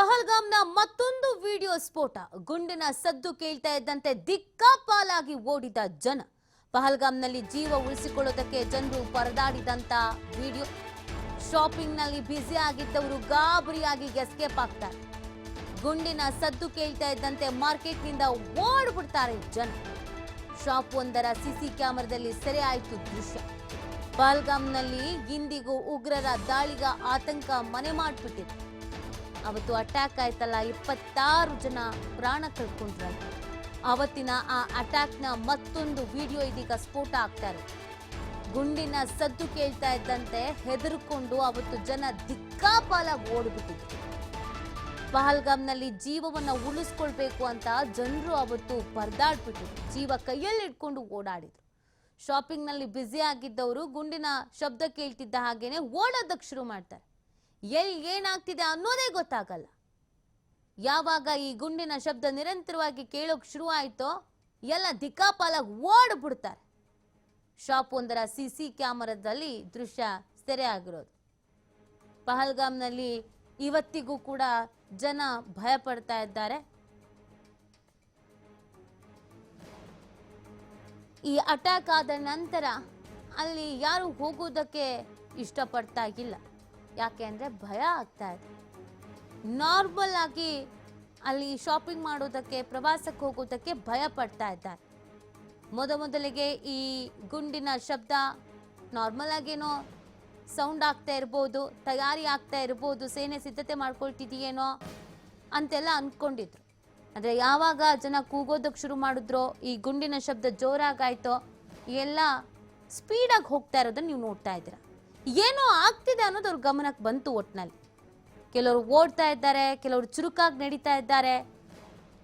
ಪಹಲ್ಗಾಮ್ನ ಮತ್ತೊಂದು ವಿಡಿಯೋ ಸ್ಫೋಟ. ಗುಂಡಿನ ಸದ್ದು ಕೇಳ್ತಾ ಇದ್ದಂತೆ ದಿಕ್ಕಾಪಾಲಾಗಿ ಓಡಿದ ಜನ. ಪಹಲ್ಗಾಮ್ನಲ್ಲಿ ಜೀವ ಉಳಿಸಿಕೊಳ್ಳೋದಕ್ಕೆ ಜನರು ಪರದಾಡಿದಂತ ವಿಡಿಯೋ. ಶಾಪಿಂಗ್ ನಲ್ಲಿ ಬ್ಯುಸಿ ಆಗಿದ್ದವರು ಗಾಬರಿಯಾಗಿ ಎಸ್ಕೇಪ್ ಆಗ್ತಾರೆ. ಗುಂಡಿನ ಸದ್ದು ಕೇಳ್ತಾ ಇದ್ದಂತೆ ಮಾರ್ಕೆಟ್ ನಿಂದ ಓಡ್ಬಿಡ್ತಾರೆ ಜನ. ಶಾಪ್ ಒಂದರ ಸಿಸಿ ಕ್ಯಾಮೆರಾದಲ್ಲಿ ಸೆರೆ ಆಯಿತು ದೃಶ್ಯ. ಪಹಲ್ಗಾಮ್ನಲ್ಲಿ ಇಂದಿಗೂ ಉಗ್ರರ ದಾಳಿಗ ಆತಂಕ ಮನೆ ಮಾಡಿಬಿಟ್ಟಿದೆ. ಅವತ್ತು ಅಟ್ಯಾಕ್ ಆಯ್ತಲ್ಲ, 26 ಜನ ಪ್ರಾಣ ಕಳ್ಕೊಂಡ್ರಲ್ಲ. ಅವತ್ತಿನ ಆ ಅಟ್ಯಾಕ್ನ ಮತ್ತೊಂದು ವಿಡಿಯೋ ಇದೀಗ ಸ್ಫೋಟ ಆಗ್ತಾ ಇದೆ. ಗುಂಡಿನ ಸದ್ದು ಕೇಳ್ತಾ ಇದ್ದಂತೆ ಹೆದರ್ಕೊಂಡು ಅವತ್ತು ಜನ ದಿಕ್ಕಾಪಾಲಾಗಿ ಓಡ್ಬಿಟ್ಟಿದ್ರು. ಪಹಲ್ಗಾಮ್ನಲ್ಲಿ ಜೀವವನ್ನ ಉಳಿಸ್ಕೊಳ್ಬೇಕು ಅಂತ ಜನರು ಅವತ್ತು ಪರದಾಡ್ಬಿಟ್ಟಿದ್ರು. ಜೀವ ಕೈಯಲ್ಲಿ ಇಟ್ಕೊಂಡು ಓಡಾಡಿದ್ರು. ಶಾಪಿಂಗ್ ನಲ್ಲಿ ಬ್ಯುಸಿ ಆಗಿದ್ದವರು ಗುಂಡಿನ ಶಬ್ದ ಕೇಳ್ತಿದ್ದ ಹಾಗೇನೆ ಓಡೋದಕ್ಕೆ ಶುರು ಮಾಡ್ತಾರೆ. ಏನಾಗ್ತಿದೆ ಅನ್ನೋದೇ ಗೊತ್ತಾಗಲ್ಲ. ಯಾವಾಗ ಈ ಗುಂಡಿನ ಶಬ್ದ ನಿರಂತರವಾಗಿ ಕೇಳೋಕ್ ಶುರು ಆಯ್ತೋ ಎಲ್ಲ ದಿಕ್ಕಾಪಾಲಾಗಿ ಓಡ್ಬಿಡ್ತಾರೆ. ಶಾಪ್ ಒಂದರ ಸಿಸಿ ಕ್ಯಾಮೆರಾದಲ್ಲಿ ದೃಶ್ಯ ಸೆರೆ ಆಗಿರೋದು. ಪಹಲ್ಗಾಮ್ನಲ್ಲಿ ಇವತ್ತಿಗೂ ಕೂಡ ಜನ ಭಯ ಪಡ್ತಾ ಇದ್ದಾರೆ. ಈ ಅಟ್ಯಾಕ್ ಆದ ನಂತರ ಅಲ್ಲಿ ಯಾರು ಹೋಗೋದಕ್ಕೆ ಇಷ್ಟಪಡ್ತಾ ಇಲ್ಲ. ಯಾಕೆ ಅಂದರೆ ಭಯ ಆಗ್ತಾ ಇದೆ. ನಾರ್ಮಲ್ ಆಗಿ ಅಲ್ಲಿ ಶಾಪಿಂಗ್ ಮಾಡೋದಕ್ಕೆ, ಪ್ರವಾಸಕ್ಕೆ ಹೋಗೋದಕ್ಕೆ ಭಯ ಪಡ್ತಾ ಇದ್ದಾರೆ. ಮೊದಲಿಗೆ ಈ ಗುಂಡಿನ ಶಬ್ದ ನಾರ್ಮಲ್ ಆಗೇನೋ ಸೌಂಡ್ ಆಗ್ತಾ ಇರ್ಬೋದು, ತಯಾರಿ ಆಗ್ತಾ ಇರ್ಬೋದು, ಸೇನೆ ಸಿದ್ಧತೆ ಮಾಡ್ಕೊಳ್ತಿದೆಯೇನೋ ಅಂತೆಲ್ಲ ಅಂದ್ಕೊಂಡಿದ್ರು. ಆದರೆ ಯಾವಾಗ ಜನ ಕೂಗೋದಕ್ಕೆ ಶುರು ಮಾಡಿದ್ರೋ, ಈ ಗುಂಡಿನ ಶಬ್ದ ಜೋರಾಗಾಯ್ತೋ, ಎಲ್ಲ ಸ್ಪೀಡಾಗಿ ಹೋಗ್ತಾ ಇರೋದನ್ನ ನೀವು ನೋಡ್ತಾ ಇದ್ದೀರಾ. ಏನೋ ಆಗ್ತಿದೆ ಅನ್ನೋದು ಅವ್ರ ಗಮನಕ್ಕೆ ಬಂತು. ಒಟ್ಟಿನಲ್ಲಿ ಕೆಲವರು ಓಡ್ತಾ ಇದ್ದಾರೆ, ಕೆಲವರು ಚುರುಕಾಗಿ ನಡೀತಾ ಇದ್ದಾರೆ,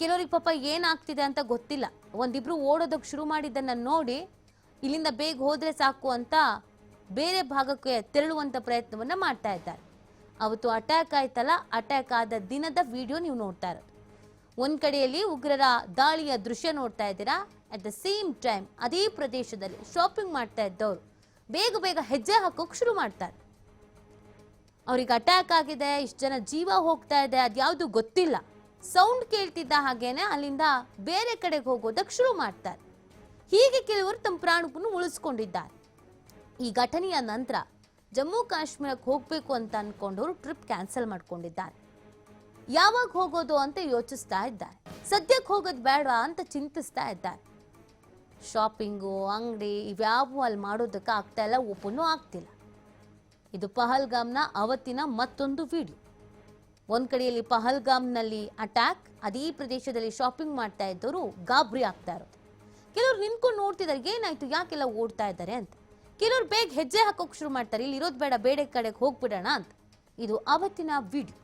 ಕೆಲವ್ರಿಗೆ ಪಾಪ ಏನಾಗ್ತಿದೆ ಅಂತ ಗೊತ್ತಿಲ್ಲ. ಒಂದಿಬ್ರು ಓಡೋದಕ್ಕೆ ಶುರು ಮಾಡಿದ್ದನ್ನು ನೋಡಿ ಇಲ್ಲಿಂದ ಬೇಗ ಹೋದ್ರೆ ಸಾಕು ಅಂತ ಬೇರೆ ಭಾಗಕ್ಕೆ ತೆರಳುವಂತ ಪ್ರಯತ್ನವನ್ನ ಮಾಡ್ತಾ ಇದ್ದಾರೆ. ಅವತ್ತು ಅಟ್ಯಾಕ್ ಆಯ್ತಲ್ಲ, ಅಟ್ಯಾಕ್ ಆದ ದಿನದ ವಿಡಿಯೋ ನೀವು ನೋಡ್ತಾ ಇರೋದು. ಒಂದ್ ಕಡೆಯಲ್ಲಿ ಉಗ್ರರ ದಾಳಿಯ ದೃಶ್ಯ ನೋಡ್ತಾ ಇದ್ದೀರಾ. ಅಟ್ ದ ಸೇಮ್ ಟೈಮ್ ಅದೇ ಪ್ರದೇಶದಲ್ಲಿ ಶಾಪಿಂಗ್ ಮಾಡ್ತಾ ಇದ್ದವರು ಬೇಗ ಹೆಜ್ಜೆ ಹಾಕೋಕ್ ಶುರು ಮಾಡ್ತಾರೆ. ಅವ್ರಿಗೆ ಅಟ್ಯಾಕ್ ಆಗಿದೆ, ಇಷ್ಟು ಜನ ಜೀವ ಹೋಗ್ತಾ ಇದೆ, ಅದ್ಯಾವುದು ಗೊತ್ತಿಲ್ಲ. ಸೌಂಡ್ ಕೇಳ್ತಿದ್ದ ಹಾಗೇನೆ ಅಲ್ಲಿಂದ ಬೇರೆ ಕಡೆಗೆ ಹೋಗೋದಕ್ಕೆ ಶುರು ಮಾಡ್ತಾರೆ. ಹೀಗೆ ಕೆಲವರು ತಮ್ಮ ಪ್ರಾಣವನ್ನು ಉಳಿಸ್ಕೊಂಡಿದ್ದಾರೆ. ಈ ಘಟನೆಯ ನಂತರ ಜಮ್ಮು ಕಾಶ್ಮೀರಕ್ಕೆ ಹೋಗ್ಬೇಕು ಅಂತ ಅನ್ಕೊಂಡವರು ಟ್ರಿಪ್ ಕ್ಯಾನ್ಸಲ್ ಮಾಡ್ಕೊಂಡಿದ್ದಾರೆ. ಯಾವಾಗ ಹೋಗೋದು ಅಂತ ಯೋಚಿಸ್ತಾ ಇದ್ದಾರೆ. ಸದ್ಯಕ್ಕೆ ಹೋಗೋದು ಬೇಡ ಅಂತ ಚಿಂತಿಸ್ತಾ ಇದ್ದಾರೆ. ಶಾಪಿಂಗು, ಅಂಗಡಿ ಇವ್ಯಾವು ಅಲ್ಲಿ ಮಾಡೋದಕ್ಕೆ ಆಗ್ತಾ ಇಲ್ಲ, ಓಪನ್ನು ಆಗ್ತಿಲ್ಲ. ಇದು ಪಹಲ್ಗಾಮ್ನ ಅವತ್ತಿನ ಮತ್ತೊಂದು ವಿಡಿಯೋ. ಒಂದ್ ಕಡೆಯಲ್ಲಿ ಪಹಲ್ಗಾಮ್ನಲ್ಲಿ ಅಟ್ಯಾಕ್, ಅದೇ ಪ್ರದೇಶದಲ್ಲಿ ಶಾಪಿಂಗ್ ಮಾಡ್ತಾ ಇದ್ದವರು ಗಾಬರಿ ಆಗ್ತಾ ಇರೋದು. ಕೆಲವರು ನಿಂತ್ಕೊಂಡು ನೋಡ್ತಿದ್ದಾರೆ, ಏನಾಯ್ತು, ಯಾಕೆಲ್ಲ ಓಡ್ತಾ ಇದ್ದಾರೆ ಅಂತ. ಕೆಲವರು ಬೇಗ ಹೆಜ್ಜೆ ಹಾಕೋಕ್ ಶುರು ಮಾಡ್ತಾರೆ, ಇಲ್ಲಿ ಇರೋದು ಬೇಡ, ಬೇರೆ ಕಡೆಗೆ ಹೋಗ್ಬಿಡೋಣ ಅಂತ. ಇದು ಅವತ್ತಿನ ವಿಡಿಯೋ.